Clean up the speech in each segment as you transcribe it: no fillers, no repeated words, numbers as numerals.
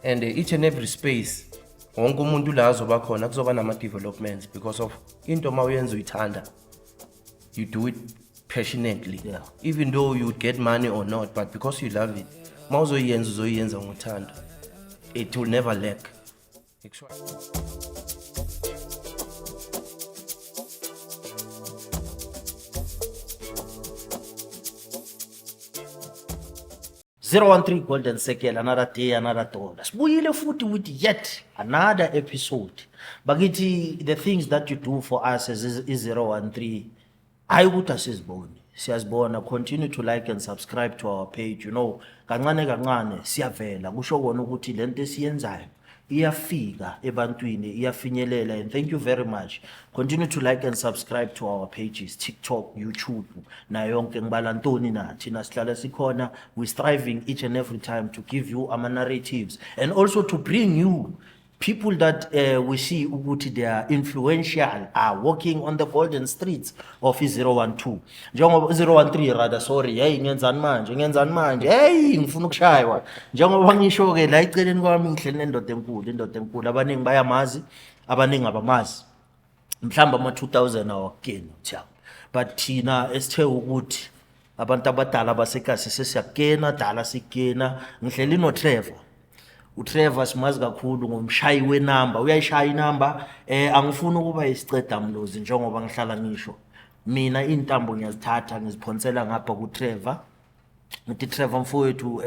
and each and every space wonke umuntu la azoba khona kuzoba nama-developments because of into ma uyenza uyithanda, you do it passionately, even though you would get money or not, but because you love it, ma uzoyenza ngothando, it will never lack. 013 Golden Circle, another day, another dollar. Sibuyile futhi with yet another episode. Bakithi, the things that you do for us is 013. I would asiziboni. Siyazibona, continue to like and subscribe to our page. You know, kancane siyavela kusho kona ukuthi lento esiyenzayo iyafika ebantwini, iyafinyelela, and thank you very much. Continue to like and subscribe to our pages, TikTok, YouTube, na yonke ngibala ntoni na thina sihlala sikhona. We striving each and every time to give you ama narratives and also to bring you people that we see ukuthi they are influential, are walking on the golden streets of 012. Njengoba 013 rather, sorry, hey ngenzani manje, hey ngifuna ukushaywa. Njengoba ngisho ke la iceleni kwami ngihleli nendoda enkulu, abaningi bayamazi, abaningi abamazi. Mhlamba ama 2000 awakeni uthiyama. But thina esithe ukuthi abantu abadala basekasi sesiyakena, dala sikena. Ngihleli no Trevor. uTrevor simazi kakhulu ngomshayi wenamba, uyayishaya inamba. Angifuni ukuba isiceda mlozi njengoba ngihlala ngisho mina intambo ngiyazithatha ngiziphonsela ngapha kuTrevor. Ngithi Trevor mfowethu,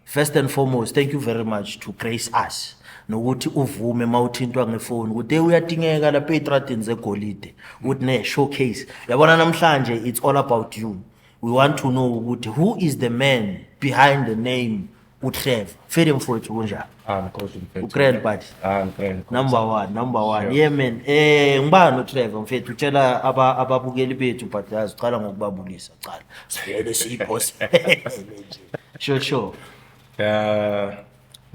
first and foremost, thank you very much to grace us nokuthi uvume mawuthintwa ngefoni ukuthi uyadingeka lapha etradini zegolide ukuthi ne showcase. Yabona namhlanje it's all about you. We want to know ukuthi who is the man behind the name uTrevor. Fede mfowethu kunjani? Ugrand buddy. Number one. Yeah man. Ngibani uTrevor mfethu, utshela ababukeli bethu but yazi uqala ngokubabulisa qala. Sivele siyipost. Sure.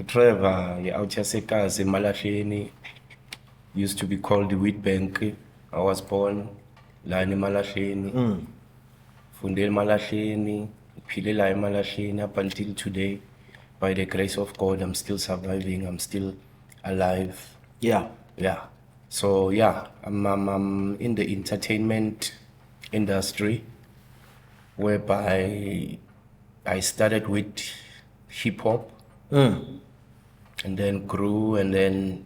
Trevor, out yaseKazi eMalahleni, used to be called the Wheatbank. I was born la eMalahleni. Fundele eMalahleni, phile eMalahleni up until today. By the grace of God, I'm still surviving. I'm still alive. Yeah. So yeah, I'm in the entertainment industry, whereby I started with hip hop, and then grew, and then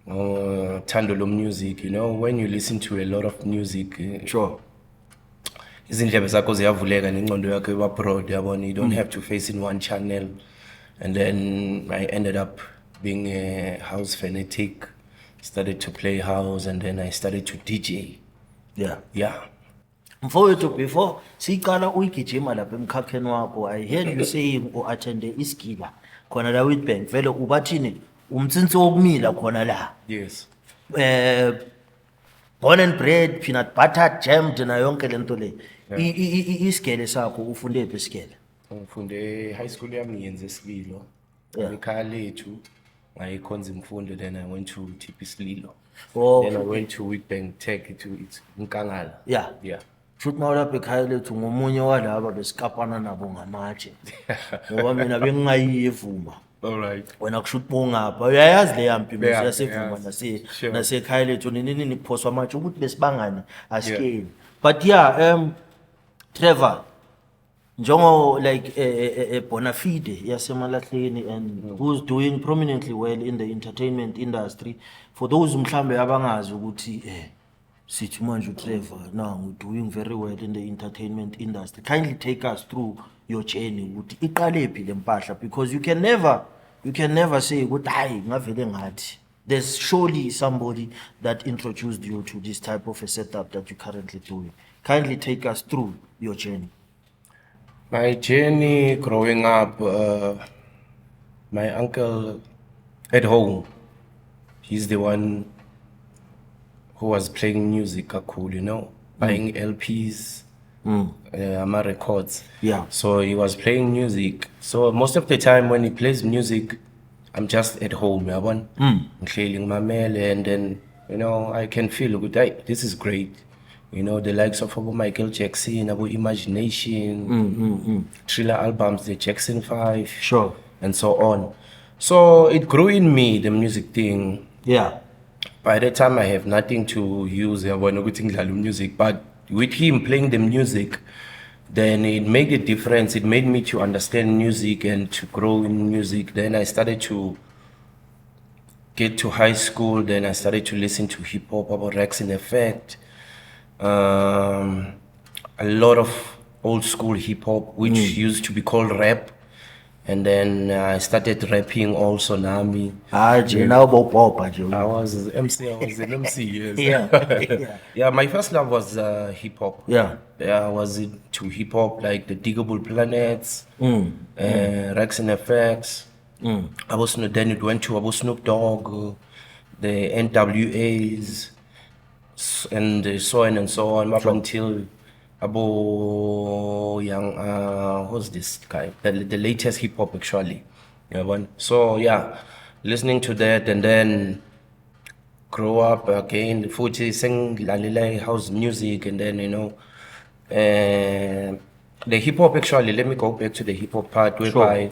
Tandolo music. You know, when you listen to a lot of music, sure. Izindlebe zakho ziyavuleka nengqondo yakho iba broad, yabona. You don't have to face in one channel. And then I ended up being a house fanatic, started to play house, and then I started to DJ. Yeah. Mfowethu, before siqala uyigijima lapha emkhakheni wakho, I heard you saying attende iskila khona la Wheatbank. Vele ubathini umtsinsi wokumila khona la. Yes. Born and bred, peanut butter, jammed na yonke lento le. Iskele sakho ufunde phi iskele? Ngifunde high school yami ngiyenze Sililo. Ekhaya lethu ngayikhonza imfundo, then I went to TP Sililo. Then I went to Wheatbank Tech to Nkangala. Yeah. Shoot mawulapha ekhaya lethu ngomunye walaba besikapana nabo ngamatshe. Ngoba mina bengingayivuma. Alright. Wena kushuthi bongapha uyayazi le yampi siyasevuma nasekhaya lethu nini kuphoswa amatshe ukuthi besibangane asikeni. But yeah, Trevor, njongo like Bonafide yaseMalahleni, and who's doing prominently well in the entertainment industry. For those mhlambe abangazi ukuthi sithi manje uTrevor now doing very well in the entertainment industry, kindly take us through your journey ukuthi iqale phi le mpahla, because you can never say ukuthi hayi ngavele ngathi. There's surely somebody that introduced you to this type of a setup that you're currently doing. Kindly take us through your journey. My journey growing up, my uncle at home, he's the one who was playing music, cool, you know, buying LPs, my records. Yeah. So he was playing music. So most of the time when he plays music, I'm just at home, cleaning my mail, and then, you know, I can feel good. This is great. You know, the likes of Michael Jackson, about Imagination, Thriller albums, the Jackson 5, sure, and so on. So it grew in me, the music thing. Yeah. By the time I have nothing to use, yabona ukuthi ngidlale music, but with him playing the music, then it made a difference. It made me to understand music and to grow in music. Then I started to get to high school. Then I started to listen to hip hop about Rex in Effect, a lot of old school hip hop, which used to be called rap. And then I started rapping also, Nami. Now Bob, I was MC. I was an MC. Yes. Yeah. Yeah. My first love was hip hop. Yeah. I was into hip hop, like the Diggable Planets, Rex and FX. I was then it went to Snoop Dogg, the NWAs, and so on and so on, up until Young. Who's this guy? The latest hip hop actually. Yeah, so yeah, listening to that and then grow up again. Fuji sing lalile house music and then the hip hop actually. Let me go back to the hip hop part whereby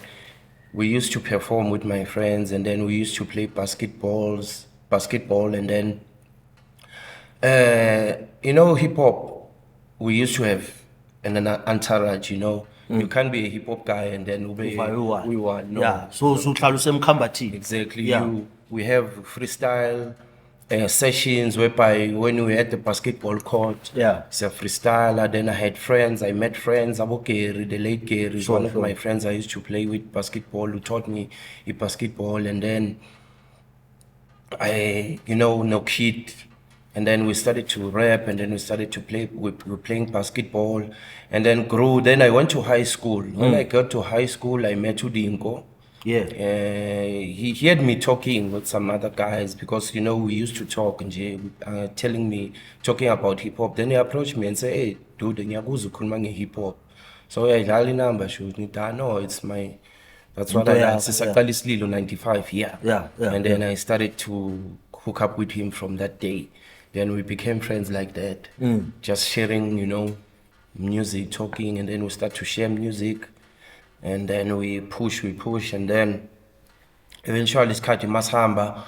we used to perform with my friends and then we used to play basketball and then hip hop. We used to have an entourage. You can't be a hip hop guy and then we were no. Yeah. So Mkhambathi. Exactly. Yeah. We have freestyle sessions whereby when we had the basketball court, it's a freestyler. Then I had friends. I met friends. Gary, the late Gary, is one of my friends I used to play with basketball, who taught me basketball. And then no kid. And then we started to rap, and then we started to play. We were playing basketball, and then grew. Then I went to high school. When I got to high school, I met Udingo. Yeah. He heard me talking with some other guys because we used to talk and talking about hip hop. Then he approached me and said, "Hey, dude, ngiyakuza ukhuluma hip hop." So I dlala inamba shoot. No, it's my. That's what I like. Sisaqala isililo 95. Yeah. And then I started to hook up with him from that day. Then we became friends like that, just sharing, music, talking, and then we start to share music, and then we push, and then eventually Skati Masamba,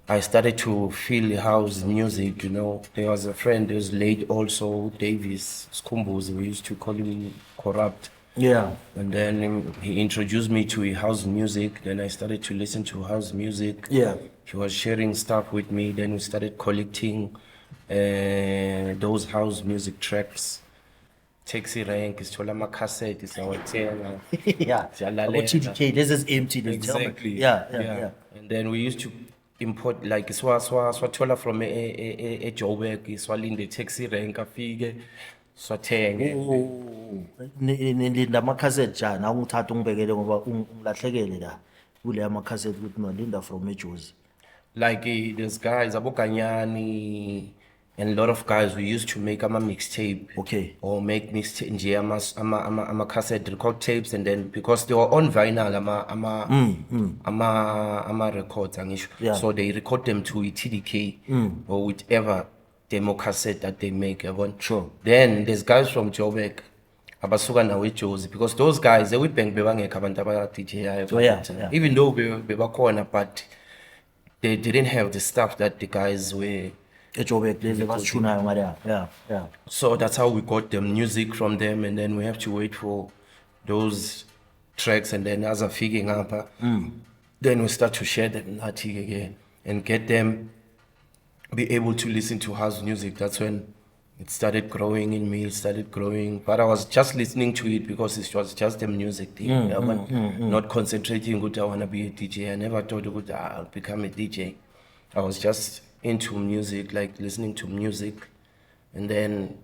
I started to feel house music, There was a friend who was late also, Davis Skumbuz, we used to call him Corrupt. Yeah. And then he introduced me to house music. Then I started to listen to house music. Yeah. He was sharing stuff with me. Then we started collecting those house music tracks. Taxi rank, isithola ama-cassette, siyawathenga. Yeah. TDK, this is empty. Exactly. Yeah. And then we used to import like swathola from Joburg, swalinde taxi rank afike, swathenge. Nilinda ama-cassette njani awungithatha ungibekele ngoba ungilahlekele la kule ama-cassette ukuthi nolinda from eJozi. Like there's guys, Abokanyani, and a lot of guys we used to make mixtape. Okay. Or make mixtape, cassette record tapes, and then because they were on vinyl, records, Yeah. so they record them to TDK or whichever demo cassette that they make. Sure. Then there's guys from Joburg, abasuka nawe eJozi, because those guys they would bang bebangekho abantu aba-DJ. So yeah. Even though bebakhona, but they didn't have the stuff that the guys were. Yeah. So that's how we got the music from them, and then we have to wait for those tracks, and then as a figuring up, then we start to share them again and get them be able to listen to house music. That's when it started growing in me. It started growing, but I was just listening to it because it was just a music thing. Not concentrating. Good, I wanna be a DJ. I never thought good, I'll become a DJ. I was just into music, like listening to music, and then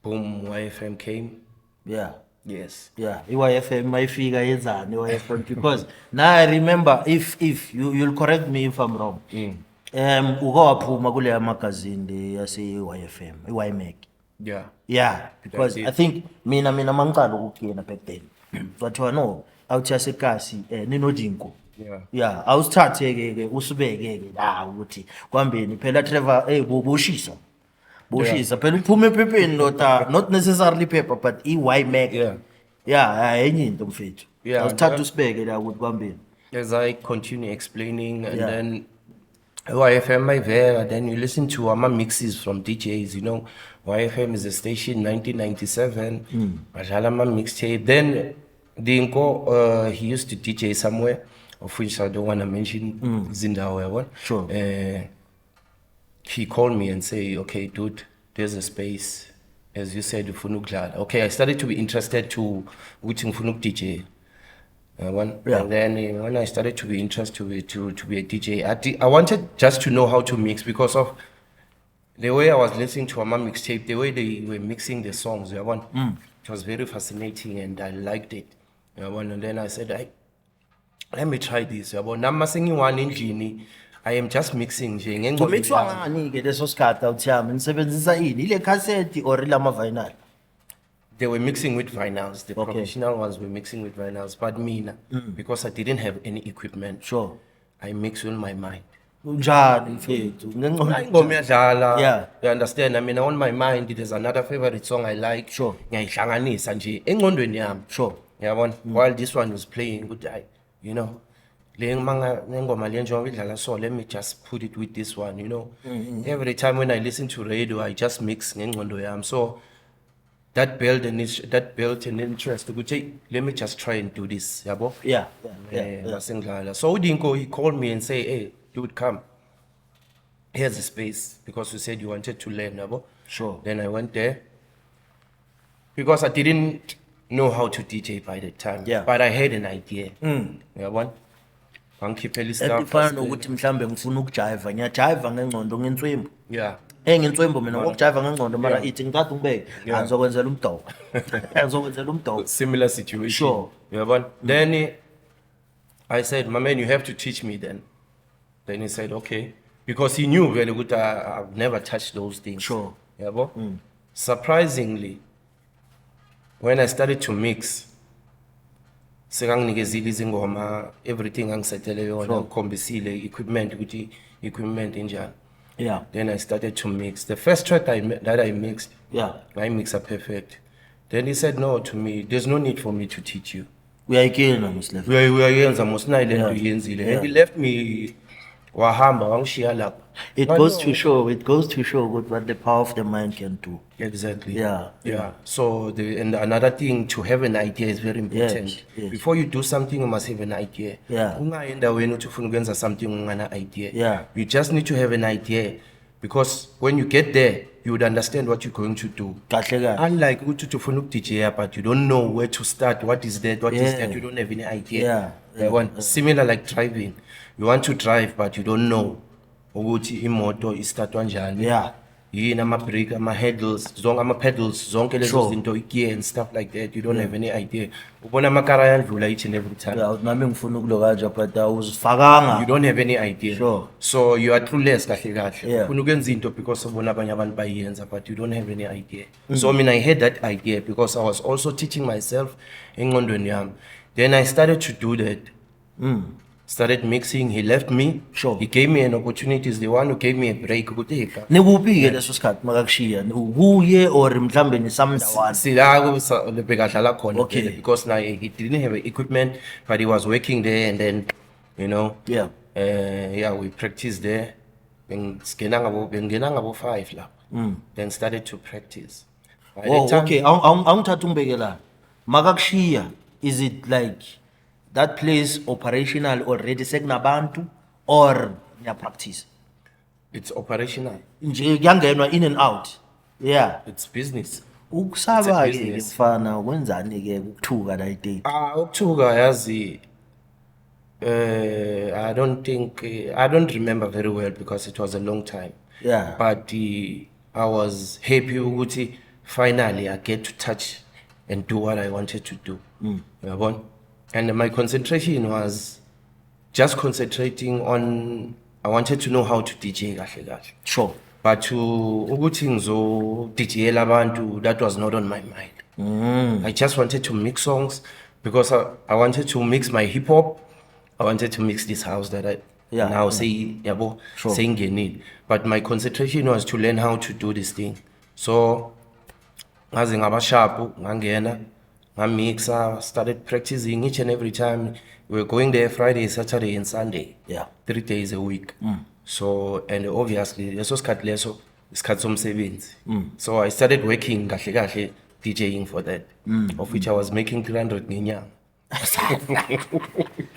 boom, YFM came. Yeah. Yes. Yeah, YFM mayifika yenzani YFM because now I remember if you'll correct me if I'm wrong. Ukawaphuma kule magazine le yase YFM, YMAC. Yeah, because I think mina mangiqala ukuyena back then. But no, awuthi yasekasi ninodinko. Yeah, awusithathe ke usibeke ke la ukuthi kwambeni phela Trevor boshisa phela uphume ephepheni not necessarily paper but YMAC. Yeah enye into mfethu awusithathe usibeke la ukuthi kwambeni. as I continue explaining, and Yeah. then YFM there, then you listen to my mixes from DJs, you know. YFM is a station 1997. Badlala my mixtape. Then Dinko, he used to DJ somewhere, of which I don't want to mention Zindawe one. Sure. He called me and say, okay, dude, there's a space. As you said, ufuna ukudlala. Okay, I started to be interested to ukuthi ngifuna DJ. Yeah. And then when I started to be interested to be a DJ, I wanted just to know how to mix because of the way I was listening to my mixtape, the way they were mixing the songs. It was very fascinating and I liked it. And then I said, let me try this. Nama singing one engine. I am just mixing nje. ngengqondo Kumixwa yami. ngani ke leso sikhathi awuthiyami nisebenzisa yini ile cassette or lama vinyl? They were mixing with vinyls. The Okay. professional ones were mixing with vinyls. But me, because I didn't have any equipment, Sure. I mix on my mind. Unjani mfethu? Ngengqondo. Ingoma iyadlala. Yeah. You understand? I mean, on my mind, there's another favorite song I like. Sure. Ngiyayihlanganisa nje engqondweni yami. Sure. Yabona? While this one was playing, good I, you know, le ngoma le njengoba idlala so, let me just put it with this one, you know. Every time when I listen to radio, I just mix ngengqondo yami. So that built an interest ukuthi let me just try and do this, yabo. Yeah. Yeah. Masengidlala. So Udinko, he called me and say, hey, dude, come. Here's a space because you said you wanted to learn, yabo. Sure. Then I went there because I didn't know how to DJ by the time. Yeah. But I had an idea. Yabo. Wangikhiphela Efana stuff. nokuthi mhlambe ngifuna ukujiva, ngiyajiva ngengqondo ngenswembu. Yeah. Ngenswembu mina ngokujiva ngengqondo mara ithi ngicatha ngibeke Yeah. angizokwenzela umdoko. Angizokwenzela umdoko. Similar situation. Sure. Yabo. Then I said, my man, you have to teach me then. Then he said, okay. Because he knew very good I've never touched those things. Sure. Yabo. Surprisingly, when I started to mix, sekanginikeza izingoma, everything angisetele yona, ngikhombisile equipment ukuthi equipment enjani. Yeah. Then I started to mix. The first track that I mixed, Yeah. I mixed up perfect. Then he said no to me, there's no need for me to teach you. Uyayikena Muslev. Uyayenza mosinayi le nto uyenzile. Yeah. And he left me wahamba wangishiya lapha. It But goes no. to show what the power of the mind can do. Exactly. Yeah. So and another thing, to have an idea is very important. Yes. Before you do something, you must have an idea. Yeah. Ungayi endaweni uthi ufuna ukwenza something ungana idea. Yeah. You just need to have an idea because when you get there, you would understand what you're going to do. Kahle kahle. Unlike ukuthi ufuna ukudj but you don't know where to start, what is that, what is Yeah. that, you don't have any idea. Yeah. Yabona? Similar like driving. You want to drive but you don't know ukuthi imoto istartwa njani. Yeah. Yini ama-brake, ama-handles, zonke ama-pedals, zonke lezo Sure. zinto, i-gear and stuff like that. You don't have any idea. Ubona amakara ayandlula each and every time. Yeah, nami ngifuna ukulokaja but awuzifakanga. You don't have any idea. Sure. So you are clueless kahle kahle. Yeah. Ufuna ukwenza into because ubona abanye abantu bayenza but you don't have any idea. So I had that idea because I was also teaching myself engqondweni yami. Then I started to do that. Started mixing. He left me. Sure. He gave me an opportunity. He's the one who gave me a break. Ukuthi, "Hey, Nikuphi ke leso sikhathi makakushiya? Kuye or mhlambe nisamndawana? sila bekadlala khona Okay. vele, because now he didn't have equipment but he was working there and then you know Yeah. we practiced there. Bengena ngabo 5 lapho. Then started to practice. By the Oh, time- okay. Angithatha ungibekelana. Makakushiya, is it like that place operational already sekunabantu or niya practice? It's operational. Nje kuyangenwa in and out. Yeah. It's business. Ukusaba It's a ke business. mfana kwenzani ke ukuthuka la idate? Ukuthuka yazi I don't remember very well because it was a long time. Yeah. But I was happy ukuthi finally I get to touch and do what I wanted to do. Yabona? And my concentration was just concentrating on, I wanted to know how to DJ kahle kahle. Sure. But to ukuthi ngizo DJela abantu, that was not on my mind. I just wanted to mix songs because I wanted to mix my hip hop. I wanted to mix this house that I now say yabo Sure. saying. But my concentration was to learn how to do this thing. So ngaze ngaba sharp ngangena my mixer, started practicing each and every time. We were going there Friday, Saturday, and Sunday. Yeah. 3 days a week. So, and obviously, leso sikhathi leso isikhathi somsebenzi. So I started working kahle kahle DJing for that, of which I was making 300 ngenyanga.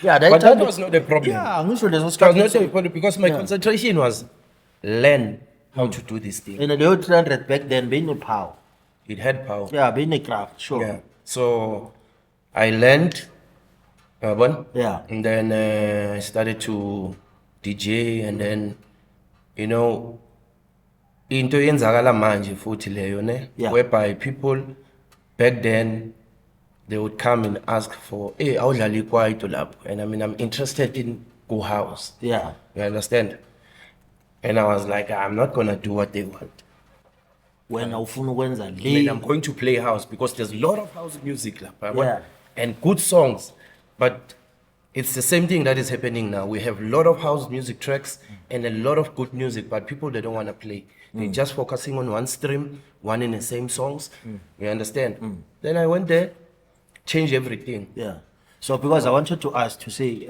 Yeah, But that was not a problem. Yeah, ngisho leso It was sikhathi not a problem because my concentration was learn how to do this thing. and leyo 300 back then power. It had power. Yeah, craft, sure. Yeah. So I learned, Yeah. and then I started to DJ, and then, you know, into yenzakala manje futhi leyo ne, Yeah. whereby people back then they would come and ask for, hey, awudlala ikwaito lapho, and I mean I'm interested in go house. Yeah. You understand? And I was like, I'm not gonna do what they want. Wena ufuna ukwenza And le. I'm going to play house because there's a lot of house music lapha, Yeah. and good songs. But it's the same thing that is happening now. We have a lot of house music tracks and a lot of good music, but people they don't want to play. They're just focusing on one stream, one in the same songs. You understand? Then I went there, changed everything. Yeah. So because I wanted to ask to say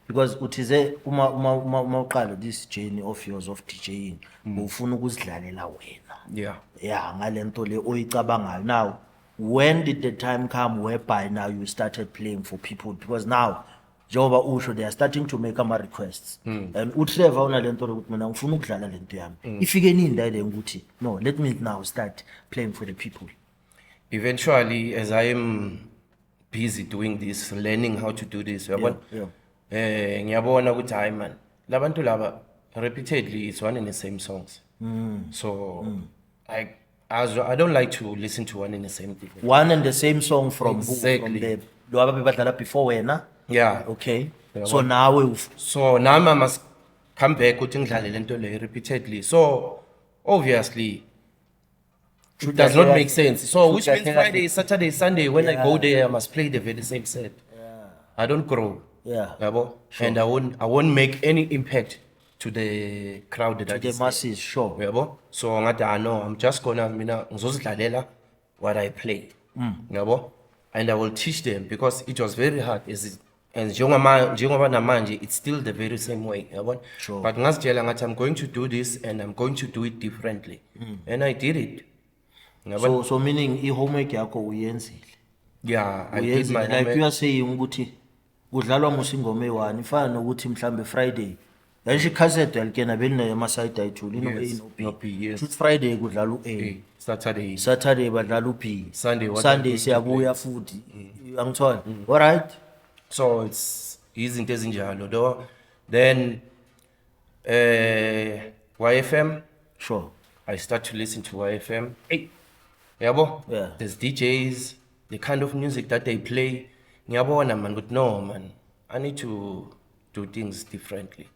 because uthize uma uqala this journey of yours of DJing ufuna ukuzidlalela wena. Yeah. Yeah, ngalento le oyicabangayo. Now, when did the time come whereby now you started playing for people? Because now, njengoba usho, they are starting to make ama requests. And uTrevor unalento lokuthi mina ngifuna ukudlala lento yami. Ifike nini le ukuthi no, let me now start playing for the people. Eventually, as I am busy doing this, learning how to do this, ngiyabona ukuthi hayi man, labantu laba repeatedly it's one and the same songs. So I don't like to listen to one and the same thing. One and the same song from Exactly. who? From the lo ababe badlala before wena. Yeah. Okay. Yeah, So now we So now I must come back ukuthi ngidlale lento le repeatedly. So obviously it does not make sense. So which means Friday, Saturday, Sunday when I go there I must play the very same set. I don't grow. Yeah. Yabo? And I won't make any impact to the crowd that the is there. masses, sure. Yabo? So ngathi no, I'm just gonna mina ngizozidlalela what I play. Yabo? And I will teach them because it was very hard and njengoba namanje it's still the very same way, yabo? Sure. But ngazitshela ngathi I'm going to do this and I'm going to do it differently. And I did it. Yabo? So meaning homework yakho uyenzile. Yeah, I did my Like homework. you are saying ukuthi kudlalwa musingoma eyi-1 ifana nokuthi mhlambe Friday. Yayisho icassette yalikena belina ama side ayithuli ino A no B. no B, yes. Futhi Friday kudlala u-A. Saturday. Saturday badlala u-B. Sunday, what I'm Sunday going to siyabuya futhi. Angithola. All right. So it's izinto ezinjalo though. Then YFM, Sure. I start to listen to YFM. Hey, yabo? Yeah. There's DJs, the kind of music that they play. Ngiyabona man, but no man, I need to do things differently.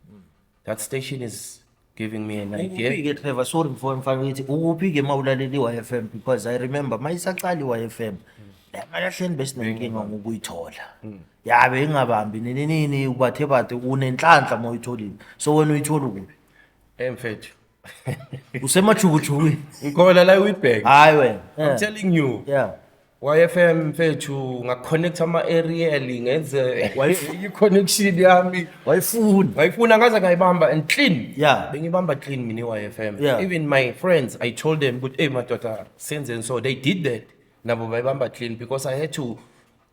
That station is giving me an idea. Ukuphi-ke Trevor, sorry before ngifake ukuthi ukuphi-ke mawulaleli i-YFM because I remember mayisaqala i-YFM malahleni besinenkinga ngokuyithola. Ya bengingabambi nini ubathe bathe unenhlanhla mawuyitholile. So wena uyithola kuphi? Mfethu. Usemajukujukwini. Ngikhola la Witbank. Hayi wena. I'm telling you. Yeah. YFM mfethu ngaconnect ama-aerial ngenze i-connection yami. Wayifuna. Ngayifuna ngaze ngayibamba and clean. Yeah. Bengibamba clean mina i-YFM. Yeah. Even my friends, I told them, but hey madoda, senze and so they did that. Nabo bayibamba clean because I had to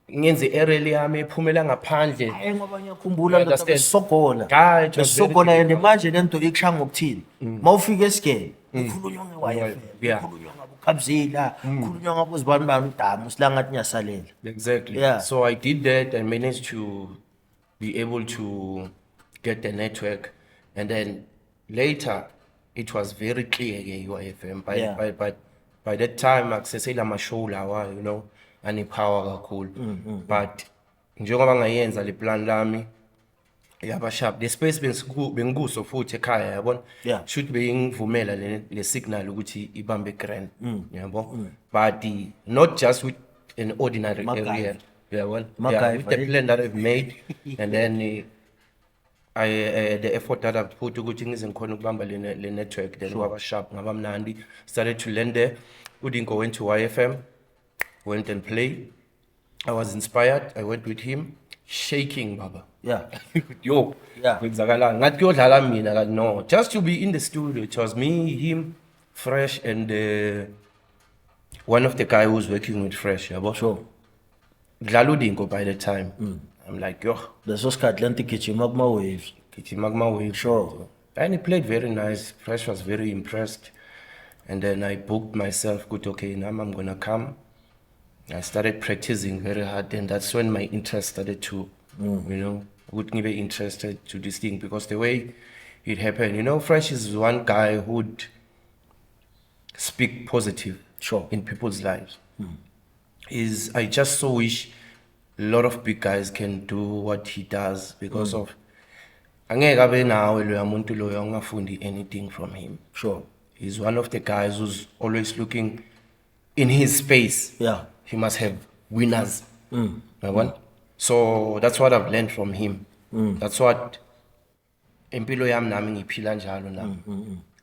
ngenze i-aerial yami ephumela ngaphandle. Hayi ngoba ngiyakhumbula You ndoda understand? besogola. Hayi, it was very Besogola and manje lento ikushaya ngokuthini. Mawufika esigele, ukhulunywa nge-YFM. Yeah. Ukhulunywa ngabukhabzela, ukhulunywa ngabozibani udamu silangathi nyasalela. Exactly. Yeah. So I did that and managed to be able to get the network. And then later, it was very clear, UIFM. Yeah. By that time, accessela mashow lawa, you know, and power cool. But njengoba ngayenza le plan lami, yaba sharp. The space benguso futhi ekhaya yabona. Yeah. Should be ngivumela le signal ukuthi ibambe grand. Yabo. But not just with an ordinary MacGyver. area. Yeah, MacGyver, with the plan that I've made, and then the effort that I've put ukuthi ngize ngikhona ukubamba le network, then waba sharp ngaba mnandi. Started to learn there. Udingo went to YFM, went and play. I was inspired. I went with him, shaking, Baba. Yeah. Yo, Yeah. kwenzakalani? Ngathi kuyodlala mina, kanti no. Just to be in the studio, it was me, him, Fresh, and one of the guy who was working with Fresh, yabo. Sure. Dlala uDinko by the time. I'm like, yo, Leso sikhathi lento igijima kuma waves. gijima kuma-waves. Sure. And he played very nice. Fresh was very impressed. And then I booked myself, good, okay, now I'm gonna come. I started practicing very hard, and that's when my interest started to, would be interested to this thing, because the way it happened, Fresh is one guy who'd speak positive Sure. in people's lives. I just so wish a lot of big guys can do what he does, because of angeke abe nawe loya muntu loya ungafundi anything from him. Sure. He's one of the guys who's always looking in his space. Yeah. He must have winners. Yabona? So that's what I've learned from him. That's what impilo yami nami ngiphila njalo nami.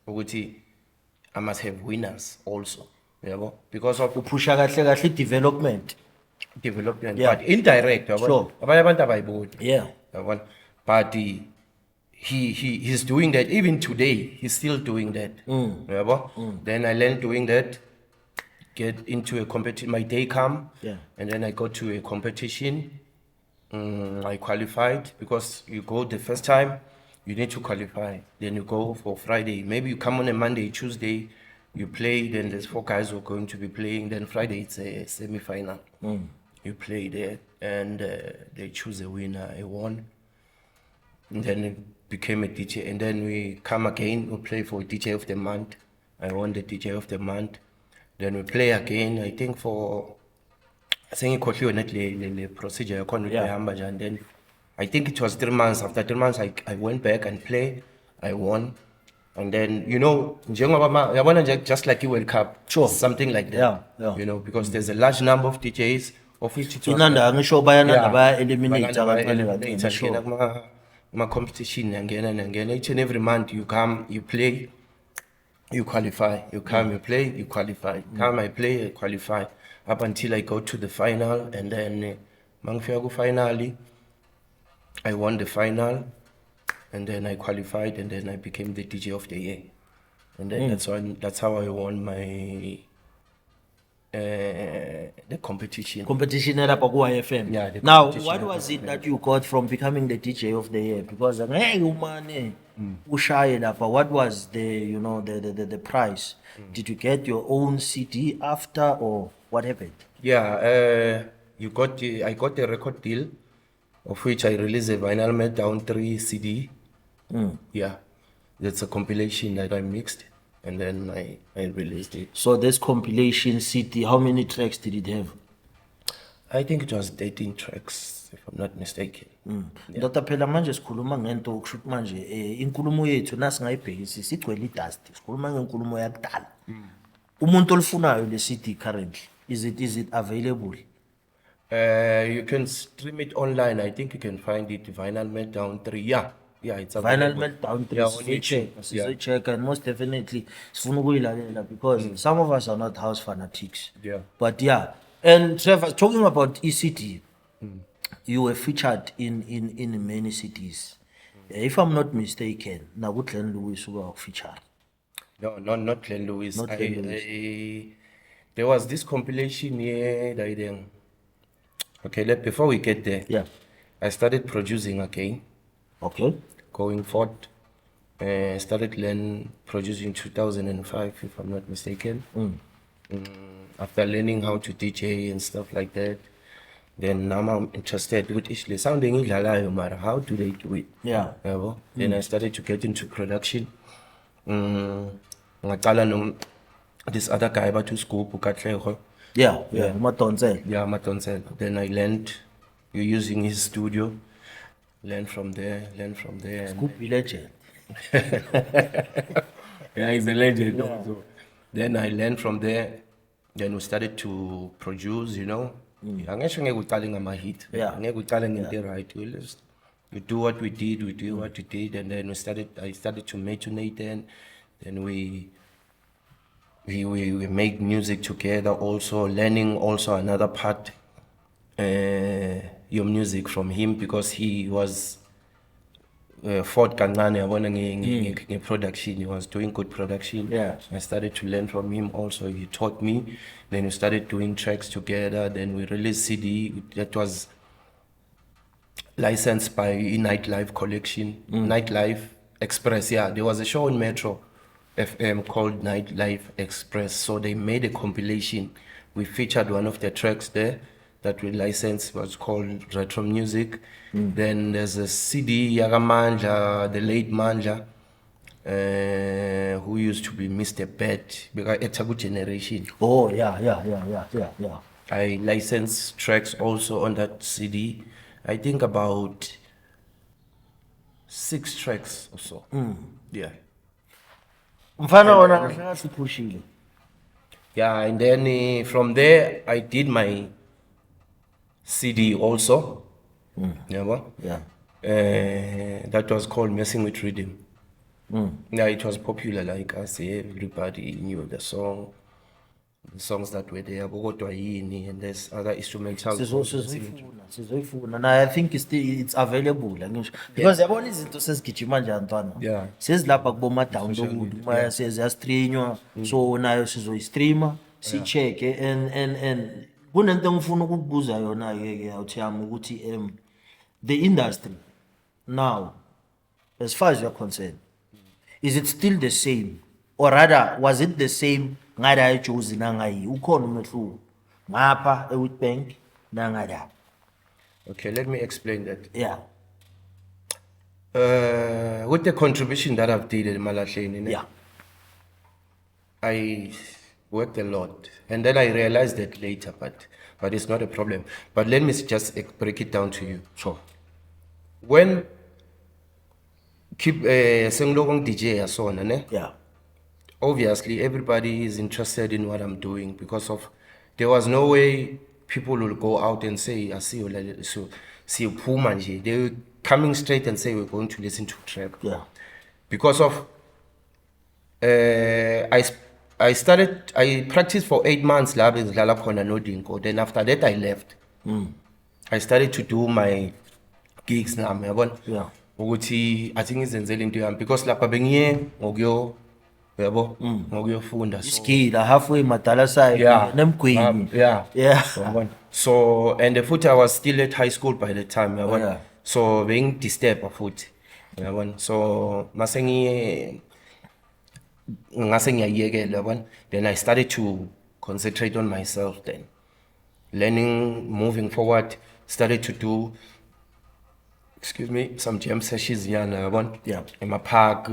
Ukuthi I must have winners also. Yabo? Because of Upusha kahle kahle development. development, Yeah. but indirect. Yabona? Sure. Abanye abantu abayiboni. Yeah. Yabona? But he's doing that. Even today, he's still doing that. Yabo? Then I learned doing that, get into a competition. My day come, Yeah. and then I go to a competition. I qualified, because you go the first time, you need to qualify. Then you go for Friday. Maybe you come on a Monday, Tuesday, you play. Then there's 4 guys who are going to be playing. Then Friday it's a semi-final. You play there, and they choose a winner. I won. And then it became a DJ. And then we come again, we play for DJ of the month. I won the DJ of the month. Then we play again, I think for, I think the procedure, Yeah. and then I think it was 3 months. After 3 months, I went back and played. I won. And then, just like you World Cup, Sure. something like that. Yeah. Because there's a large number of DJs, of which it was Inanda ngisho bayananda baya eliminate Bayana kancane eliminate, kancane. Sure. angena competition, angena. Each and every month you come, you play, you qualify. You come, you play, you qualify. Come, I play, I qualify. Up until I go to the final, and then Mangfiago finally, I won the final, and then I qualified, and then I became the DJ of the year. And then that's how I won my the competition. Competition lapha ku YFM. Yeah, the Now, competition what lapha was it that you got from becoming the DJ of the year? Because hey, umane ushaye lapha. What was the prize? Did you get your own CD after, or what happened? Yeah, I got a record deal, of which I released a Vinyl Meltdown 3 CD. Yeah, that's a compilation that I mixed, and then I released it. So this compilation CD, how many tracks did it have? I think it was 13 tracks, if I'm not mistaken. Dr. Phela manje sikhuluma ngento okushuthi manje inkulumo yethu nasingayibhekisi sigcwele idust. Sikhuluma ngenkulumo yakudala. Umuntu olifunayo le CD currently, is it available? You can stream it online. I think you can find it Vinyl Meltdown 3. Yeah, it's Vinyl available. Meltdown 3 Yeah, on YouTube. Yeah. check, and most definitely sifuna ukuyilalela because some of us are not house fanatics. Yeah. But yeah, and Trevor, talking about ECD, you were featured in many cities. If I'm not mistaken, Glenn Lewis were featured. No, not Glenn Lewis. Not Glenn Lewis. There was this compilation here that I did. Okay, before we get there, Yeah. I started producing again, Okay. going forward. Started producing 2005, if I'm not mistaken. After learning how to DJ and stuff like that, then now I'm interested with actually sounding idlalayo, mara how do they do it? Yeah. Yabo? Then I started to get into production. Ngaqala this other guy bathi uScoop uKatlego. Yeah. Umadonsela. Yeah, Matonsel. Then I learned using his studio. Learn from there. and- Scoop legend. Yeah, he's a legend. Also. Then I learned from there. Then we started to produce, Angisho ngeke uqale ngama-hit. Yeah. Angeke uqale ngento right. We do what we did, and then I started to marinate then we make music together also, learning also another part your music from him because he was Ford kancane yabona nge-production. He was doing good production. Yeah. I started to learn from him also. He taught me. Then we started doing tracks together. Then we released CD that was licensed by Nightlife Collection, Nightlife Express. Yeah, there was a show in Metro FM called Nightlife Express. So they made a compilation. We featured one of the tracks there that we licensed, was called Retro Music. Then there's a CD, Yagamanja, the late Manja, who used to be Mr. Bet, because it's a good generation. Oh, yeah. I licensed tracks also on that CD. I think about 6 tracks or so. Yeah. Mfana wona kahle sikhushile. Yeah, and then from there I did my CD also. Yeah. Yeah. That was called Messing with Rhythm. Yeah, it was popular, like I say, everybody knew the song. The songs that were there, Bogotwa Yini, and there's other instrumental. Sizoyifuna and I think it's available ngisho because yabona izinto sezigijima nje antwana Yeah. sezilapha kuboma download maya seziyastreamwa so nayo sizoyistreama sicheke and kunento engifuna ukukubuza yona ke awuthiyami ukuthi the industry now as far as you're concerned is it still the same or rather was it the same ngada eJozi nangayi ukhona umehluko ngapha eWitbank nangada. Okay, let me explain that. Yeah. With the contribution that I've did in Malahleni, Yeah. I worked a lot, and then I realized that later, but it's not a problem. But let me just break it down to you. Sure. When keep sengilokong DJ asona ne, Yeah. obviously everybody is interested in what I'm doing because of there was no way people will go out and say asiyo so siyophuma nje. They were coming straight and say we're going to listen to track. Yeah. Because of I practiced for 8 months la bengidlala khona no Dinko. Then after that I left. I started to do my gigs nami yabona. Yeah. Ukuthi I think izenzele into yami because lapha bengiye ngokuyo yabo ngokuyofunda so Skila halfway madala side nemgwini. yeah. Yeah. So and the futhi I was still at high school by the time yabona. Yeah. So being disturbed futhi yabona. So ngase ngiyayekela yabona. Then I started to concentrate on myself then. Learning, moving forward, started to do some jam sessions yabona. Yeah. In my park,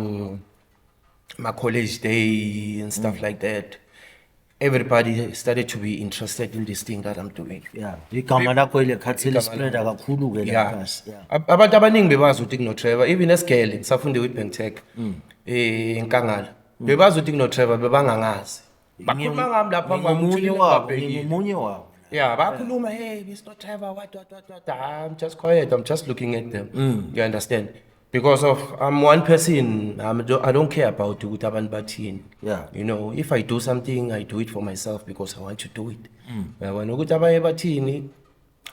my college day and stuff like that. Everybody started to be interested in this thing that I'm doing. Yeah. Igama lakho ile khathele spread kakhulu ke Yeah. lapha. Yeah. Abantu abaningi bebazi ukuthi kunoTrevor, even esigele ngisafunde eWitbank Tech eNkangala. Bebazi ukuthi kunoTrevor bebangangazi. Bakhuluma ngami lapha Ngomunye wabo. Yeah, bakhuluma, hey, Mr. Trevor, what. I'm just quiet. I'm just looking at them. You understand? Because of I'm one person. I don't care about ukuthi abantu bathini. Yeah. You know, if I do something, I do it for myself because I want to do it. Yabona ukuthi abanye bathini,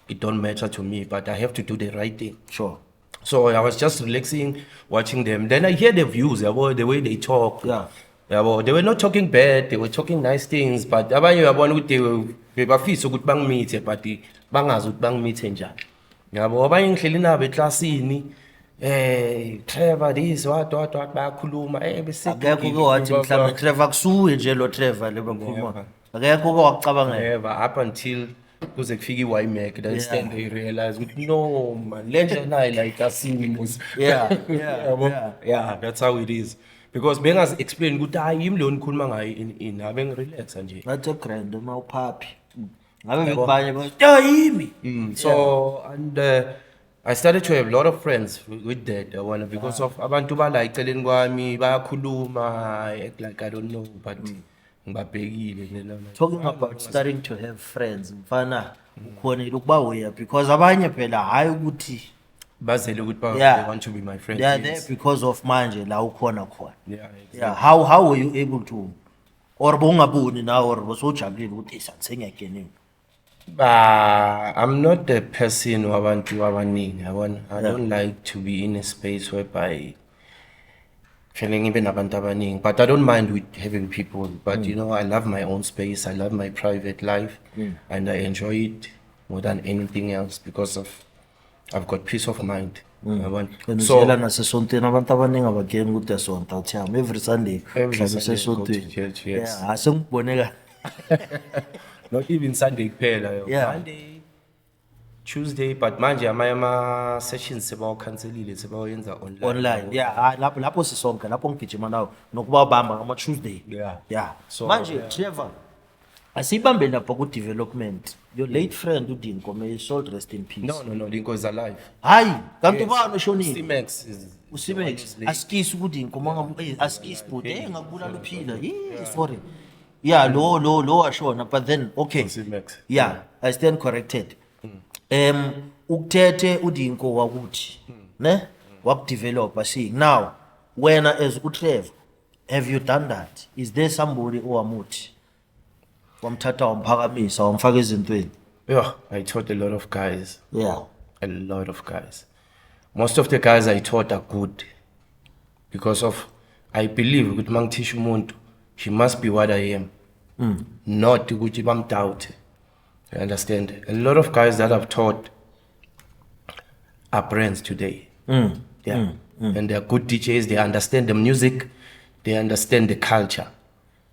it don't matter to me, but I have to do the right thing. Sure. So I was just relaxing, watching them. Then I hear the views, yabo, the way they talk. Yeah. Yabo, they were not talking bad, they were talking nice things, but abanye yabona ukuthi bebafisa ukuthi bangimithe but bangazi ukuthi bangimithe njani. Yabo, abanye ngihleli nabo eclassini, Trevor this what bayakhuluma, bese Akekho ke wathi mhlawumbe Trevor kusuye nje lo Trevor lebakhuluma. Akekho ke wacabanga. Never up until kuze kufika iYmac then stand they realize ukuthi no man legend I like asini. Yeah, that's how it is. Because bengazi explain ukuthi hayi yimi lo nikhuluma ngayo in abe ngirelax nje. That's a grand uma uphaphi. Ngabe bekubanye bathi yimi. So and I started to have a lot of friends with that one because of abantu bala eceleni kwami bayakhuluma act like I don't know but ngibabhekile nalona. Talking about starting to have friends mfana ukhona ukuba uya because abanye phela hayi ukuthi Bazele ukuthi they want to be my friends. They are there because of manje la ukhona khona. Yeah, exactly. Yeah, how were you able to or bongaboni na or bosojabulile ukuthi sangisengiyakene. I'm not the person wabantu abaningi yabona. I don't like to be in a space whereby feeling even nabantu abaningi, but I don't mind with having people, but you know I love my own space, I love my private life, and I enjoy it more than anything else because of I've got peace of mind yabona. Uziyela nasesontweni abantu abaningi abangeni ukuthi yasonta uthiyami every Sunday Every mhlawumbe Sunday I go to sesontweni. church, yes. Yeah, asengibone ka. Not even Sunday kuphela yo. Yeah. Monday, Tuesday, but manje ama sessions sebawakhanselile sebawenza online. Online. Yeah, lapho sisonke lapho ngigijima nawo nokuba ubamba ngama Tuesday. Yeah. Yeah. So, Manje yeah. Trevor asibambe lapha ku development. Your late friend uDinko, may his soul rest in peace. No, Dinko is alive. Hayi, kanti ubani oshonile? C-Max is Usimex askisi uDinko manga askisi but ngakubulala uphila. Sorry. Yeah, lo washona, but then okay. C-Max. Yeah, I stand corrected. Ukuthethe uDinko wakuthi, ne? Wakudevelopa see. Now, when as uTrev, have you done that? Is there somebody owamuthi? Wamthatha wamphakamisa wamfaka ezintweni. Yeah, I taught a lot of guys. Yeah. A lot of guys. Most of the guys I taught are good because of I believe ukuthi mangithisha umuntu he must be what I am. Not ukuthi bamdoubt. You understand? A lot of guys that I've taught are brands today. Yeah. And they're good DJs, they understand the music, they understand the culture.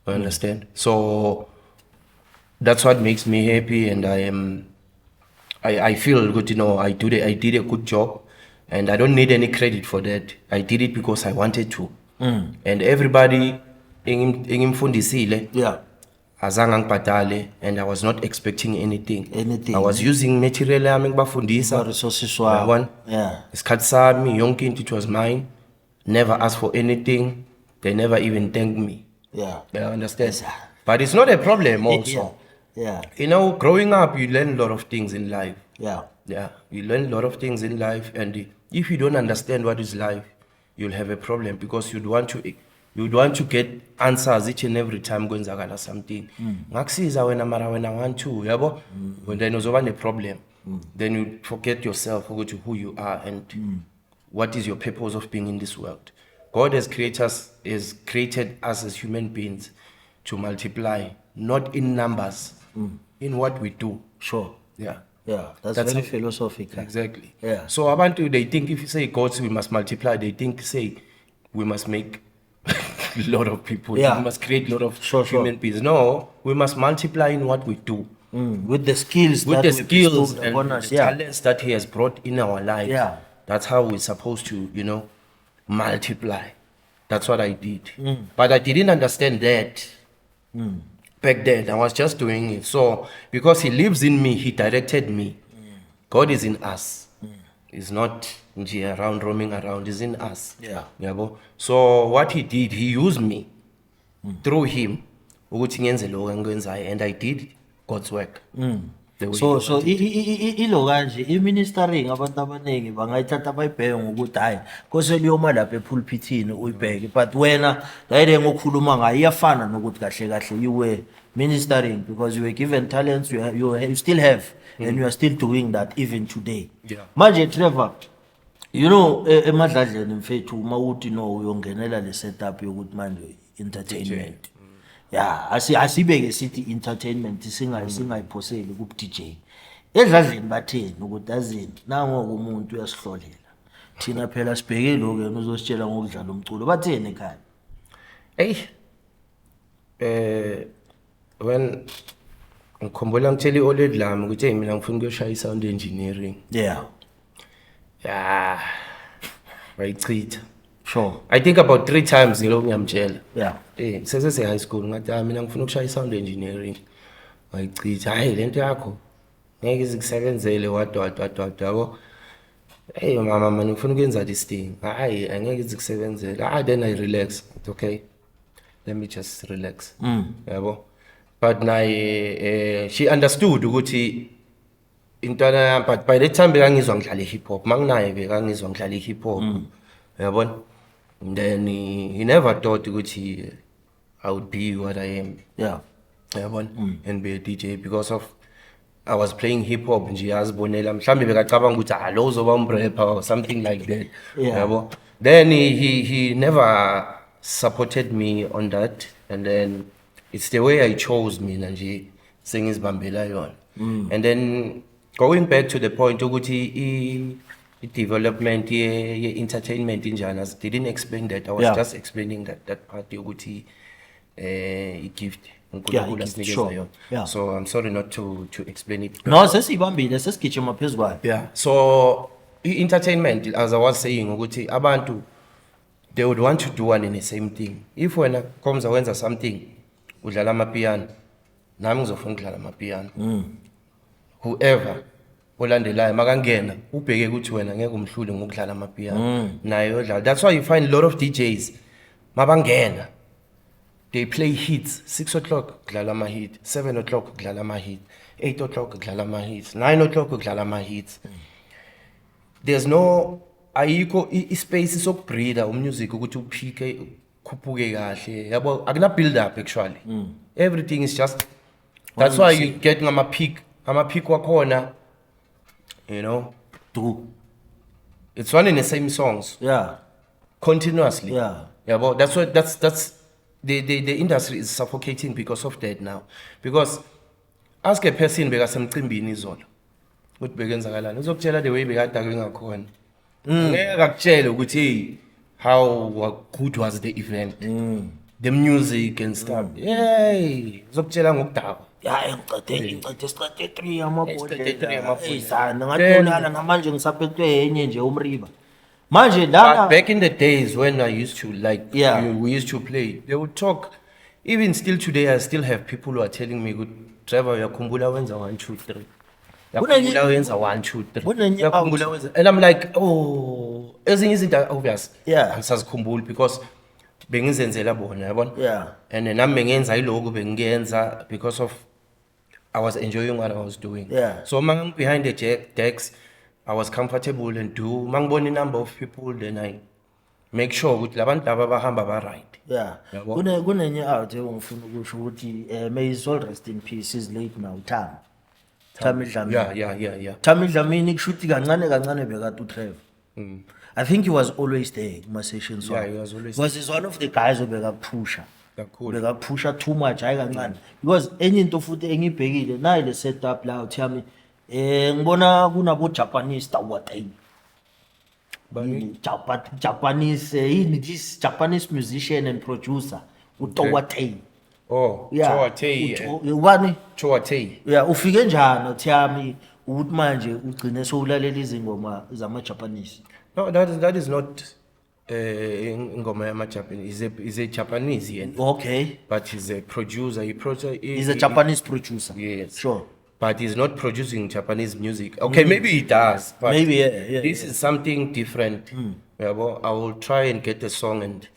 You understand? So that's what makes me happy, and I feel good, you know, I did a good job, and I don't need any credit for that. I did it because I wanted to. And everybody engimfundisile Yeah. azange ngibhadale, and I was not expecting anything. Anything. I was using material yami ngibafundisa. Resources Yabona? Yeah. Isikhathi sami yonke into it was mine. Never asked for anything. They never even thanked me. Yeah. You understand? But it's not a problem also. Yeah. Yeah. You know, growing up, you learn a lot of things in life. Yeah. Yeah, you learn a lot of things in life, and if you don't understand what is life, you'll have a problem because you'd want to get answers each and every time kwenzakala something. Ngakusiza wena want to, yabo? When then uzoba ne problem, then you forget yourself ukuthi who you are and what is your purpose of being in this world. God has created us as human beings to multiply, not in numbers, in what we do. Sure. Yeah. Yeah. That's very how- philosophical. Exactly. Yeah. So abantu, they think if you say God, we must multiply, they think say we must make a lot of people. Yeah. We must create a lot of Sure. human beings. No, we must multiply in what we do. With the skills With that the we skills bestowed and upon us. the Yeah. talents that He has brought in our lives. Yeah. That's how we're supposed to, you know, multiply. That's what I did. But I didn't understand that back then. I was just doing it. So, because He lives in me, He directed me. God is in us. He's not nje around, roaming around. He's in us. Yeah. Yabo? So, what He did, He used me through Him. ukuthi ngenze lokho engikwenzayo, and I did God's work. The way So He wanted. ilo kanje i-ministering abantu abaningi bangayithatha bayibheke ngokuthi hayi kose liyoma lapha epulpitini uyibheke, but wena ngayile ngokukhuluma ngayo iyafana nokuthi kahle kahle you were ministering because you were given talents, you still have and you are still doing that even today. Yeah. Manje Trevor, you know emadladleni mfethu uma uthi no uyongenela le setup yokuthi manje entertainment. Yeah, asibeke sithi entertainment singayiphoseli ku DJ. Edladleni batheni ukuthi azini nango umuntu uyasihlolela. Thina phela sibheke lokho yena uzositshela ngokudlala umculo. Batheni ekhaya? Hey, when ngikhumbula ngitshela i-old lami ukuthi hey mina ngifuna ukuyoshaya i-sound engineering. Yeah. Yeah. Wayichitha. Sure. I think about 3 times ngilo ngiyamtshela. Yeah. Sesese high school ngathi mina ngifuna ukushaya i-sound engineering. Wayichitha, hayi lento yakho ngeke izikusebenzele what yabo. Hey mama man ngifuna ukwenza this thing. Hayi angeke izikusebenzele. Then I relax. It's okay. Let me just relax. Yabo. But naye she understood ukuthi intwana, but by the time bekangizwa ngidlala hip hop, manginaye bekangizwa ngidlala hip hop. Yabona? Then he never thought ukuthi I would be what I am. Yeah. Yabona? And be a DJ because of I was playing hip hop nje yazibonela mhlambe bekacabanga ukuthi lo uzoba umrapper or something like that. Yeah. Yabo. Then he never supported me on that, and then it's the way I chose mina nje sengizibambela yona. And then going back to the point ukuthi development ye entertainment injani, I didn't explain that. I was Yeah. just explaining that part yokuthi gift Yeah, i-gift, sure. Yeah. so I'm sorry not to explain it. No, sesiyibambile sesigijima phezu kwayo. Yeah, so entertainment, as I was saying ukuthi abantu they would want to do one in the same thing. If wena comes wenza something udlala amapiano, nami ngizofuna ukudlala amapiano. Whoever olandelayo makangena ubheke ukuthi wena ngeke umhlule ngokudlala amapiano naye odlala. That's why you find a lot of DJs mabangena they play hits 6 o'clock kudlala ama hit, 7 o'clock kudlala ama hit, 8 o'clock kudlala ama hits, 9 o'clock kudlala ama hits. There's no ayikho ispace sokubreathe umusic ukuthi uphike khuphuke kahle yabo, akuna build up actually. Everything is just, that's why you get ama peak wakhona, you know, it's one in the same songs Yeah. continuously. Yeah. But that's what that's the industry is suffocating because of that now. Because ask a person bekasemcimbini izolo ukuthi bekenzakalani, uzokutshela the way bekade ngakhona. Ngeke akutshele ukuthi how good was the event, the music and stuff. Hey, uzokutshela ngokudaba. Yeah, ngicede 3 amabhodlela. Ngicede 3 amabhodlela. Eyizana ngatholana namanje ngisaphethwe enye nje umriba. Manje But lana back in the days when I used to Yeah. we used to play, they would talk. Even still today, I still have people who are telling me, "Good driver, yakhumbula wenza 1 2 3. Yakhumbula wenza 1 2 3. Kunenye Yakhumbula wenza." And I'm like, oh, ezinye izinto obvious. Yeah. Angisazikhumbuli because bengizenzela bona, yabona. Yeah. And then nami bengenza iloko bengiyenza because of I was enjoying what I was doing. Yeah. So mang behind the decks, I was comfortable and do mangibona a number of people, then I make sure ukuthi labantu laba bahamba ba right. Yeah. Yabo. Kunenye out engifuna ukusho ukuthi may his soul rest in peace is late now Thami. Thami Dlamini. Yeah. Thami Dlamini kushuthi kancane bekade uTrevor. I think he was always there kuma sessions. Yeah, he was always Because he's one of the guys obekapusha. Kakhulu. Bekapusha too much hayi kancane. Because enye into futhi engibhekile nayi le setup la uThami ngibona kunabo Japanese Tawatei. Japanese yini this Japanese musician and producer uTawatei. Oh, Yeah. Chowatei. Ubani? Chowatei. Yeah, ufike njani uThami ukuthi manje ugcine sowulalela izingoma zama Japanese? No, that is not ingoma yama Japanese. He's a Japanese, yeah. Okay. But he's a producer. He's a Japanese producer. Yes. Sure. But he's not producing Japanese music. Okay, maybe he does. But Maybe, yeah, this is something different. Yeah, but I will try and get the song and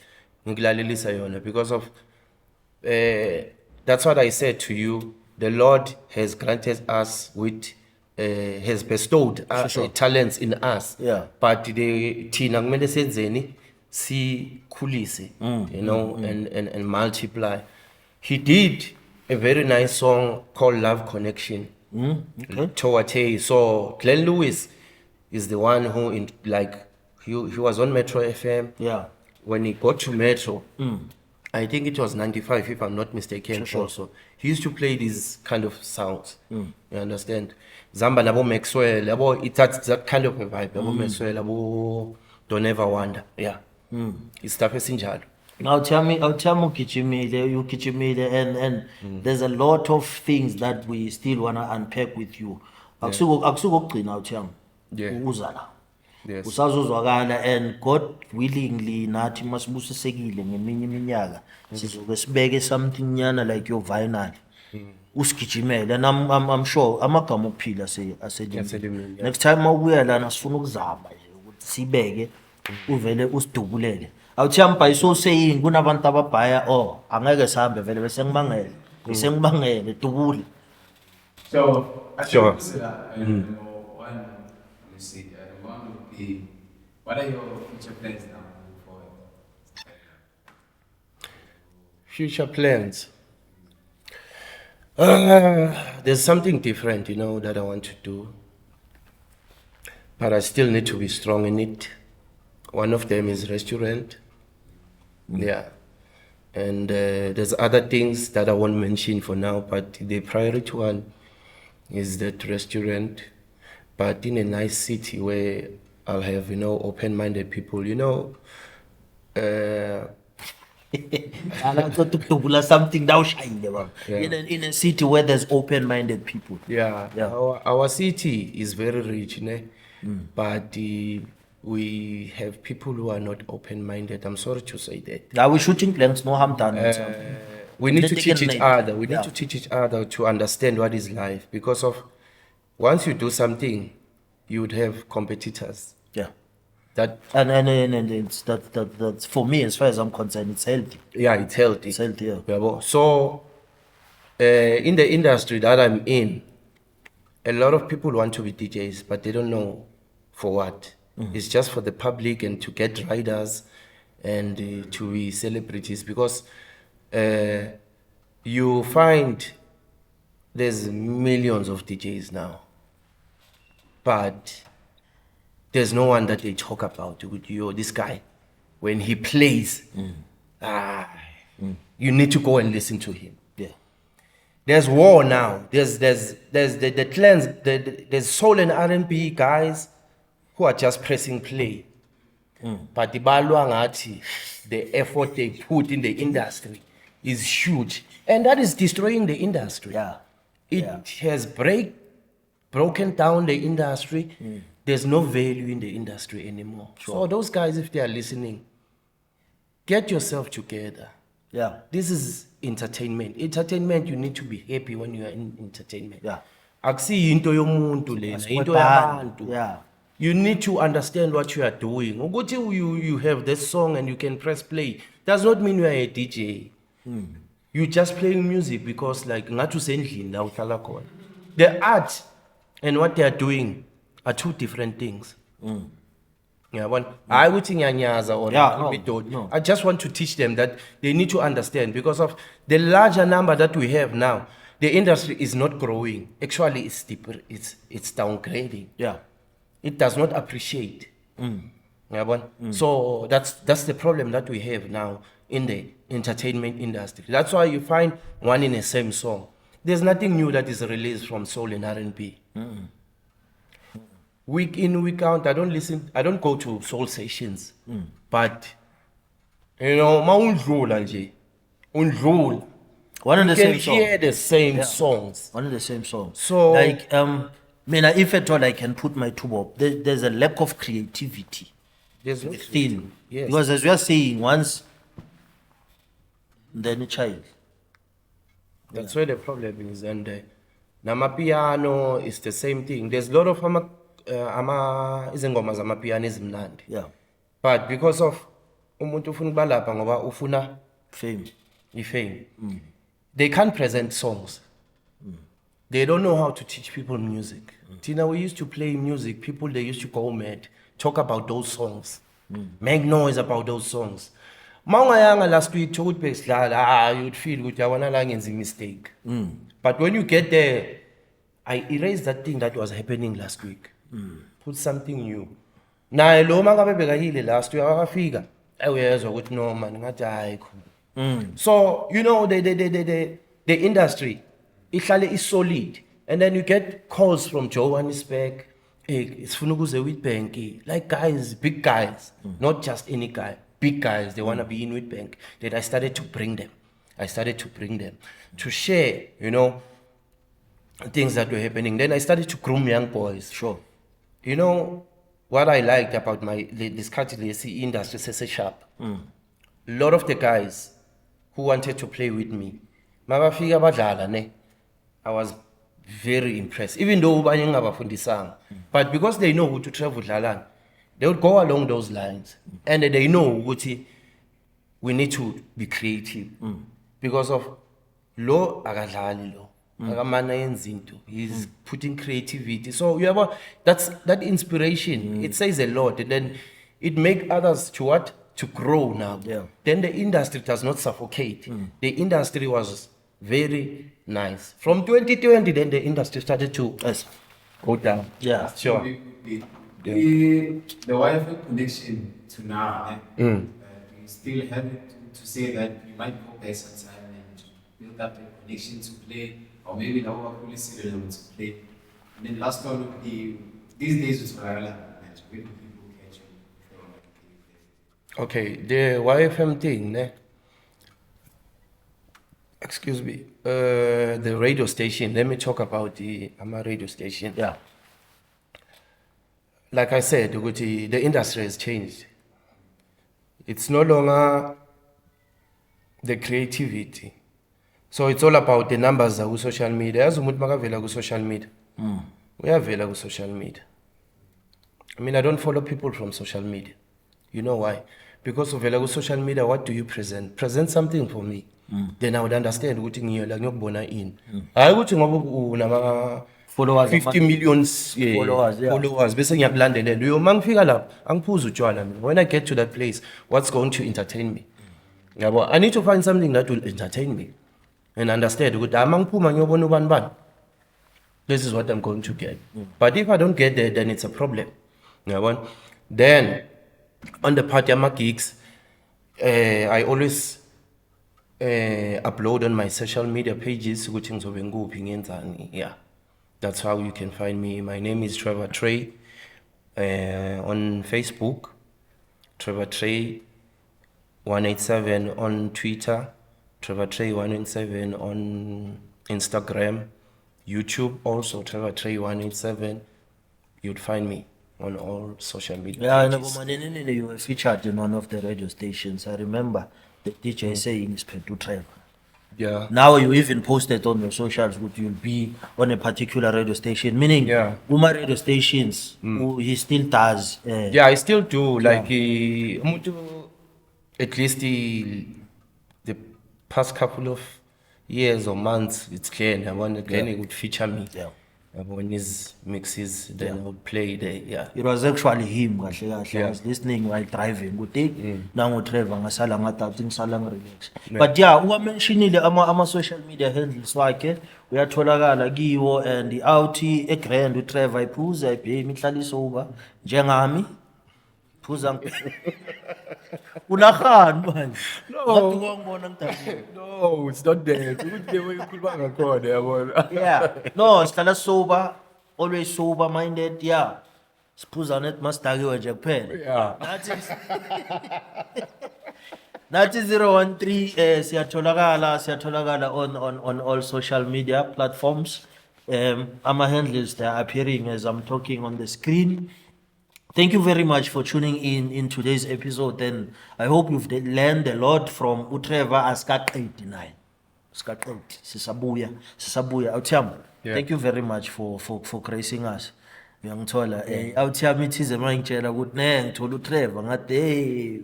ngilalelisa yona because of that's what I said to you. The Lord has granted us with has bestowed talents in us. Yeah. But the thina kumele senzeni sikhulise, you know, and multiply. He did a very nice song called Love Connection. Okay. Chowatei. So Glenn Lewis is the one who he was on Metro FM. Yeah. When he got to Metro, I think it was 95 if I'm not mistaken. Sure. Also, he used to play these kind of sounds. You understand? Zamba nabo Maxwell, abo it's that kind of a vibe. Abo Maxwell, abo Don't Ever Wonder. Yeah. It's stuff esinjalo. Now tell me ukijimile and there's a lot of things that we still wanna unpack with you. Akusukugcina uThami. Yeah. Uza la. Yes. Usazozwakala and God willingly nathi masibusisekile ngeminye iminyaka sizoke sibeke something nyana like your vinyl. Usigijimele and I'm sure amagama okuphila Aselimini, yeah. next time mawubuya lana sifuna ukuzama nje ukuthi sibeke uvele usidubulele. Awuthiyami by so saying kunabantu ababhaya angeke sihambe vele bese ngibangele dubule. So, Sure. one, let me see, one would be, what are your future plans now moving forward? Future plans. There's something different, you know, that I want to do, but I still need to be strong in it. One of them is restaurant. Yeah. And there's other things that I won't mention for now, but the priority one is that restaurant, but in a nice city where I'll have, you know, open-minded people, you know. And I thought to something thou shine, Yeah. in a city where there's open-minded people. Yeah, Yeah. Our city is very rich, ne? But we have people who are not open-minded. I'm sorry to say that. Now we're shooting blanks, no harm done. We need to They teach can each make- other. We need yeah. to teach each other to understand what is life. Because of once you do something, you would have competitors. Yeah. That And it's that's for me, as far as I'm concerned, it's healthy. yeah, it's healthy. It's healthy, yeah. Yabo. So in the industry that I'm in, a lot of people want to be DJs, but they don't know for what. It's just for the public and to get riders and to be celebrities, because you find there's millions of DJs now, but there's no one that they talk about. With you, this guy, when he plays, you need to go and listen to him. Yeah. There's war now. There's the clans. There's soul and R&B guys who are just pressing play. But the balwa ngathi, the effort they put in the industry is huge, and that is destroying the industry. Yeah. It Yeah. has broken down the industry. There's no value in the industry anymore. So those guys, if they are listening, get yourself together. Yeah. This is entertainment. Entertainment, you need to be happy when you are in entertainment. Yeah. Akusiyo into yomuntu lena, into Asiphothani. yabantu. Yeah. You need to understand what you are doing. Ukuthi you have this song and you can press play does not mean you are a DJ. You just playing music because like ngathi usendlini la uhlala khona. The art and what they are doing are two different things. Yabona? Hayi ukuthi ngiyanyaza or Yeah, ngibidodi. no. I just want to teach them that they need to understand, because of the larger number that we have now, the industry is not growing. Actually, it's deeper. It's downgrading. Yeah. It does not appreciate. Yabona? So that's the problem that we have now in the entertainment industry. That's why you find one in the same song. There's nothing new that is released from soul and R&B. Week in, week out, I don't go to soul sessions. But you know, ma undlula nje. Undlula. One and the You can same song. hear the same Yeah. songs. One and the same song. So- like mina, if at all I can put my two up, there's a lack of creativity There's no within. Yes. Because as we are saying, once then a child. That's where the problem is. And namapiano is the same thing. There's a lot of izingoma zamapiano ezimnandi. Yeah. But because of umuntu ufuna ukuba lapha ngoba ufuna Fame. ifame, they can't present songs. They don't know how to teach people music. Tina, we used to play music. People, they used to go mad, talk about those songs, make noise about those songs. Mangayanga last week, you'd feel good. I wanna a mistake. But when you get there, I erased that thing that was happening last week. Put something new. Now, lo mangabe bekahile last week, akafika. Uyezwa ukuthi no man, ngathi hayi khona. So, you know, the industry, ihlale is solid. And then you get calls from Johannesburg, it's Funuguze Witbank, like guys, big guys, not just any guy, big guys, they want to be in Witbank. Then I started to bring them. To share, you know, things that were happening. Then I started to groom young boys. Sure. You know, what I liked about this Katilesi industry, Sese Sharp, a lot of the guys who wanted to play with me, mabafika badlala ne, I was very impressed. Even though abanye ngabafundisanga, but because they know who to travel dlalana, they would go along those lines, and they know ukuthi we need to be creative, because of lo akadlali lo. Akamana yenza into. He's putting creativity. So you have that inspiration. It says a lot, and then it make others to what? To grow now. Yeah. Then the industry does not suffocate. The industry was very nice. From 2020, then the industry started to Yes. go down. Yeah. Sure. The Wi-Fi connection to now, we still have it to say that you might go back sometime and build up a connection to play, or maybe now we're fully serial to play. And then last one would be, these days it's viral match, where do people catch you? Okay, the YFM thing, ne? Excuse me. The radio station. Let me talk about the radio station. Yeah. Like I said, ukuthi the industry has changed. It's no longer the creativity. So it's all about the numbers on social media. As umuntu makavela ku social media. Uyavela ku social media. I mean, I don't follow people from social media. You know why? Because uvela ku social media, what do you present? Present something for me. Then I would understand ukuthi ngiyola ngiyokubona ini. Hayi ukuthi ngoba unama Followers 50 million Followers, yeah. followers bese ngiyakulandelela. Yo mangifika lapha angiphuza utshwala mina. When I get to that place, what's going to entertain me? Yabo, I need to find something that will entertain me and understand ukuthi amangiphuma ngiyobona ubani bani. This is what I'm going to get. But if I don't get there, then it's a problem. Yabo. Then on the part of gigs, I always upload on my social media pages ukuthi ngizobe nguphi ngenzani. Yeah. That's how you can find me. My name is Trevor Trey on Facebook, Trevor Trey 187 on Twitter, Trevor Trey 187 on Instagram, YouTube also Trevor Trey 187. You'd find me on all social media. Yeah, and pages. you were featured in one of the radio stations. I remember the DJ saying it's Petu Trevor. Yeah. Now you even posted on your socials that you'll be on a particular radio station, meaning Yeah. Uma radio stations, who he still does. Yeah, I still do. Like, umuntu, at least the past couple of years or months, it's clear. I want Glenn he would feature me. Yeah. On his mixes, then I would play there. Yeah. It was actually him, kahle kahle. I Yeah. was listening while driving. Kuti, nangu Trevor, ngasala ngatathi ngisala relax. But yeah, uwamentionile ama social media handles wakhe, uyatholakala kiwo and awuthi eGrand uTrevor iphuza ibhe imihlaliso uba njengami. Phuza Unahani manje. Wathi ngibona ngidabula. No, it's not there. Yeah. No, sihlala sober, always sober minded. Yeah. Siphuza net mastakiwe nje kuphela. Yeah. Nathi 013 siyatholakala on all social media platforms. Ama handles they are appearing as I'm talking on the screen. Thank you very much for tuning in today's episode, and I hope you've learned a lot from uTrevor Askaqedi9. Askaqedi sisabuya Awuthiyama. Yeah. Thank you very much for gracing us. Ngiyangithola Awuthiyama ithize mangitshela ukuthi ngithola uTrevor ngathi hey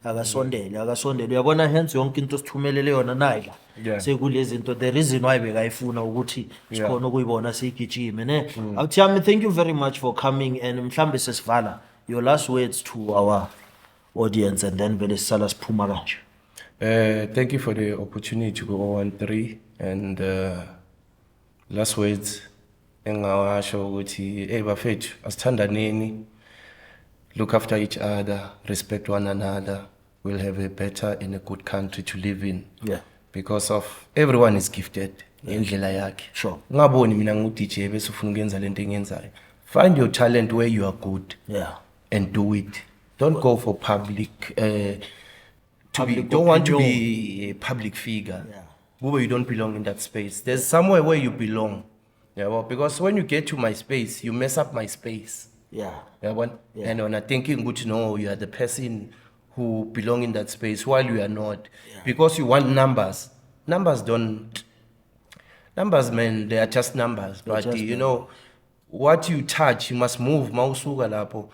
akasondele uyabona hence yonke into sithumelele yona nayi la Yeah. sekulezi zinto the reason why bekayifuna ukuthi sikhona ukuyibona siyigijime ne Awuthiyama, thank you very much for coming, and mhlambe sesivala your last words to our audience and then vele sisala siphuma kanje. Thank you for the opportunity to go on 3 and last words engawasho ukuthi bafethu asithandaneni, look after each other, respect one another. We'll have a better and a good country to live in. Yeah. Because of everyone is gifted ngendlela yakhe. Sure. Ungaboni mina ngu-DJ bese ufuna ukuyenza lento engiyenzayo. Find your talent where you are good. Yeah. And do it. Don't go for public Public don't want to opinion. be a public figure. Yeah. Where you don't belong in that space. There's somewhere where you belong. Yeah, well, because when you get to my space, you mess up my space. Yeah. Yeah, Yeah. and when I'm thinking, good to know you are the person who belong in that space while you are not. Yeah. Because you want numbers. Numbers, man, they are just numbers. They're But just you know, what you touch, you must move. Mawusuka lapho.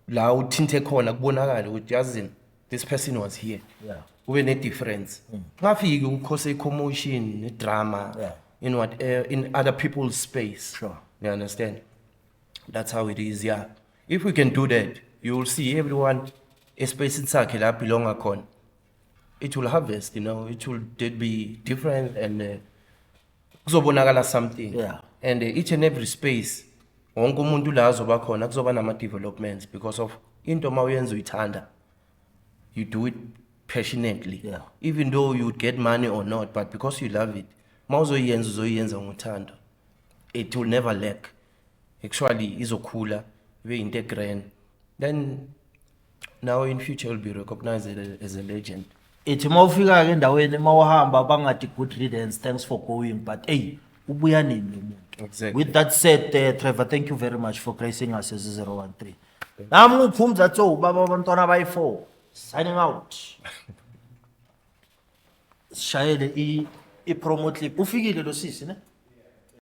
La uthinte khona kubonakala ukuthi yazini this person was here. Yeah. Kube ne difference. Ngafiki ukukhosa commotion, ne drama Yeah. in other people's space. Sure. You understand? That's how it is, yeah. If we can do that, you will see everyone a space in sakhe la belong akon. it will harvest, you know, it will be different and kuzobonakala something. Yeah. And each and every space, wonke umuntu la azoba khona kuzoba nama-developments because of into ma uyenza uyithanda. You do it passionately. Yeah. Even though you would get money or not, but because you love it, ma uzoyenza ngothando, it will never lack. Actually, izokhula, ibe into grand. Then, now in future will be recognized as a legend. Ithi mawufika ke endaweni mawuhamba bangathi good riddance, thanks for going, but hey, ubuya nini lo muntu? Exactly. With that said, Trevor, thank you very much for gracing us as 013. Nami uphumza tso baba abantwana bayi4 signing out. Shayele I promo clip. Ufikile lo sisi ne?